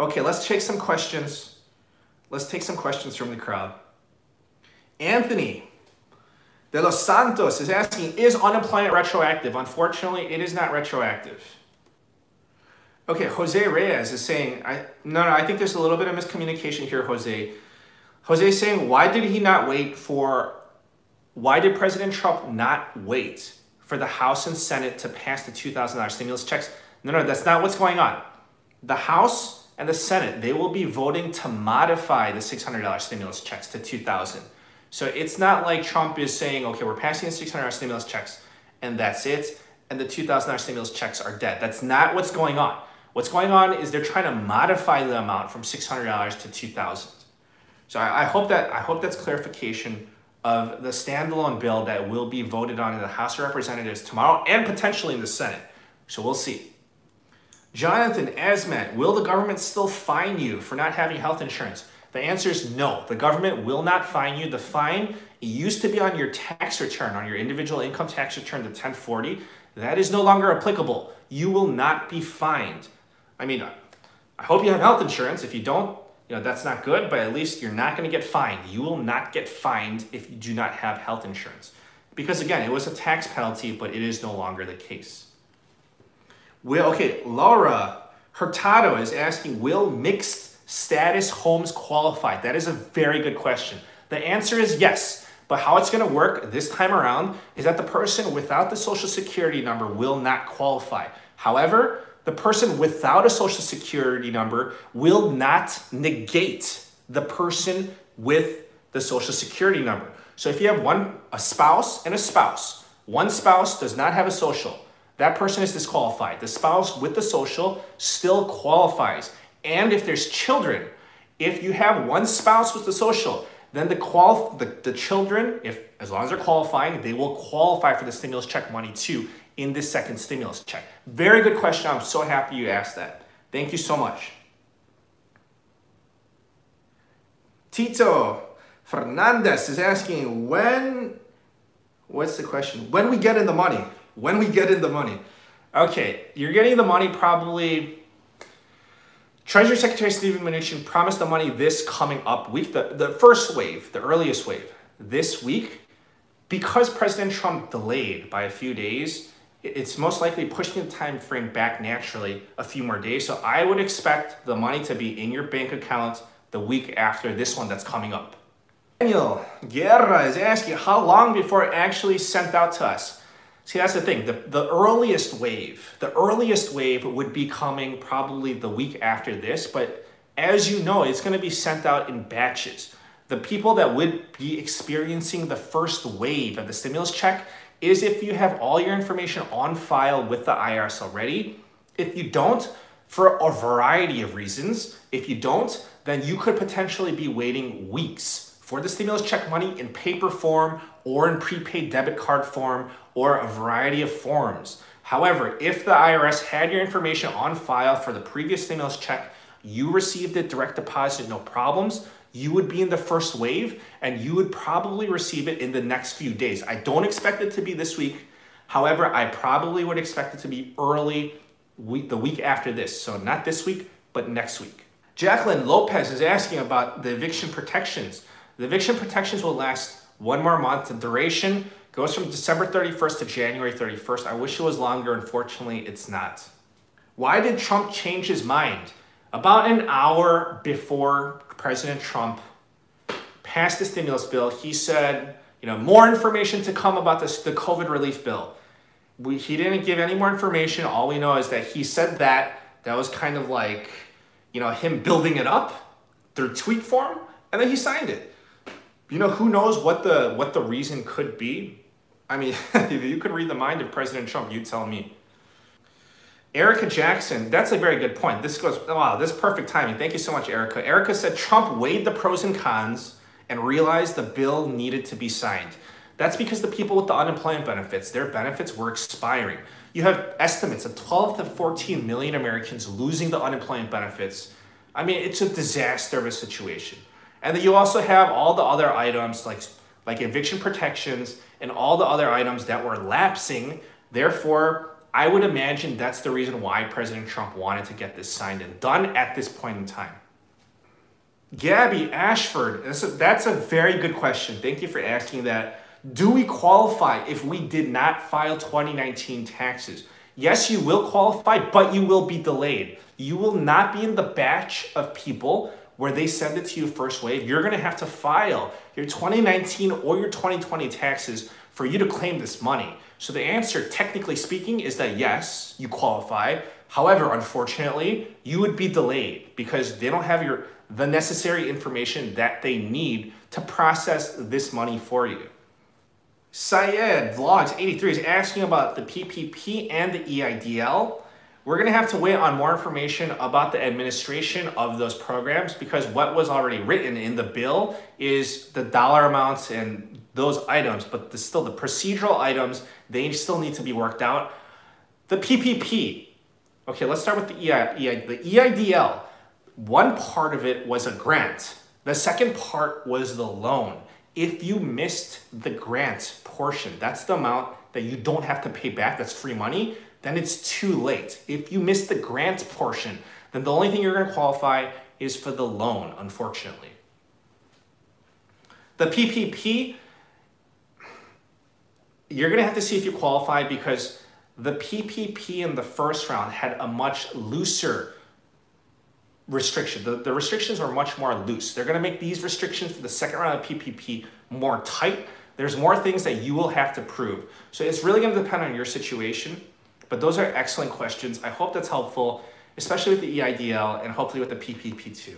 Okay, let's take some questions. Let's take some questions from the crowd. Anthony de los Santos is asking, is unemployment retroactive? Unfortunately, it is not retroactive. Okay, Jose Reyes is saying, no, I think there's a little bit of miscommunication here, Jose. Jose is saying, why did President Trump not wait for the House and Senate to pass the $2,000 stimulus checks? No, that's not what's going on. The House and the Senate, they will be voting to modify the $600 stimulus checks to $2,000. So it's not like Trump is saying, okay, we're passing the $600 stimulus checks and that's it, and the $2,000 stimulus checks are dead. That's not what's going on. What's going on is they're trying to modify the amount from $600 to $2,000. So I hope that's clarification of the standalone bill that will be voted on in the House of Representatives tomorrow and potentially in the Senate. So we'll see. Jonathan Asmat, will the government still fine you for not having health insurance? The answer is no. The government will not fine you. The fine used to be on your tax return, on your individual income tax return, the 1040. That is no longer applicable. You will not be fined. I mean, I hope you have health insurance. If you don't, that's not good, but at least you're not going to get fined. You will not get fined if you do not have health insurance. Because again, it was a tax penalty, but it is no longer the case. Laura Hurtado is asking, will mixed status homes qualify? That is a very good question. The answer is yes, but how it's going to work this time around is that the person without the Social Security number will not qualify. However, the person without a Social Security number will not negate the person with the Social Security number. So if you have a spouse and a spouse, one spouse does not have a social, that person is disqualified. The spouse with the social still qualifies. And if there's children, if you have one spouse with the social, then the children, as long as they're qualifying, they will qualify for the stimulus check money too in this second stimulus check. Very good question. I'm so happy you asked that. Thank you so much. Tito Fernandez is asking, what's the question? When we get in the money? When we get in the money. Okay, you're getting the money probably. Treasury Secretary Steven Mnuchin promised the money this coming up week, the first wave, the earliest wave, this week. Because President Trump delayed by a few days, it's most likely pushing the time frame back naturally a few more days. So I would expect the money to be in your bank account the week after this one that's coming up. Daniel Guerra is asking, how long before it actually sent out to us? See, that's the thing. The earliest wave would be coming probably the week after this, but as you know, it's going to be sent out in batches. The people that would be experiencing the first wave of the stimulus check is if you have all your information on file with the IRS already. If you don't, for a variety of reasons, if you don't, then you could potentially be waiting weeks for the stimulus check money in paper form or in prepaid debit card form or a variety of forms. However, if the IRS had your information on file for the previous stimulus check, you received it direct deposit, no problems, you would be in the first wave and you would probably receive it in the next few days. I don't expect it to be this week. However, I probably would expect it to be the week after this. So not this week, but next week. Jacqueline Lopez is asking about the eviction protections. The eviction protections will last one more month. The duration goes from December 31st to January 31st. I wish it was longer. Unfortunately, it's not. Why did Trump change his mind? About an hour before President Trump passed the stimulus bill, he said, more information to come about the COVID relief bill. He didn't give any more information. All we know is that he said that was kind of like, him building it up through tweet form, and then he signed it. Who knows what the reason could be? I mean, if you could read the mind of President Trump, you tell me. Erica Jackson, that's a very good point. This is perfect timing. Thank you so much, Erica. Erica said Trump weighed the pros and cons and realized the bill needed to be signed. That's because the people with the unemployment benefits, their benefits were expiring. You have estimates of 12 to 14 million Americans losing the unemployment benefits. I mean, it's a disaster of a situation. And then you also have all the other items like eviction protections and all the other items that were lapsing. Therefore, I would imagine that's the reason why President Trump wanted to get this signed and done at this point in time. Gabby Ashford, that's a very good question. Thank you for asking that. Do we qualify if we did not file 2019 taxes? Yes, you will qualify, but you will be delayed. You will not be in the batch of people where they send it to you first wave. You're going to have to file your 2019 or your 2020 taxes for you to claim this money. So the answer, technically speaking, is that yes, you qualify. However, unfortunately, you would be delayed because they don't have the necessary information that they need to process this money for you. Syed Vlogs 83 is asking about the PPP and the EIDL. We're going to have to wait on more information about the administration of those programs because what was already written in the bill is the dollar amounts and those items, but still the procedural items, they still need to be worked out. The PPP, okay, let's start with the EIDL. One part of it was a grant. The second part was the loan. If you missed the grant portion, that's the amount that you don't have to pay back, that's free money, then it's too late. If you missed the grant portion, then the only thing you're going to qualify is for the loan, unfortunately. The PPP, you're going to have to see if you qualify because the PPP in the first round had a much looser restriction. The restrictions are much more loose. They're going to make these restrictions for the second round of PPP more tight. There's more things that you will have to prove. So it's really going to depend on your situation. But those are excellent questions. I hope that's helpful, especially with the EIDL and hopefully with the PPP too.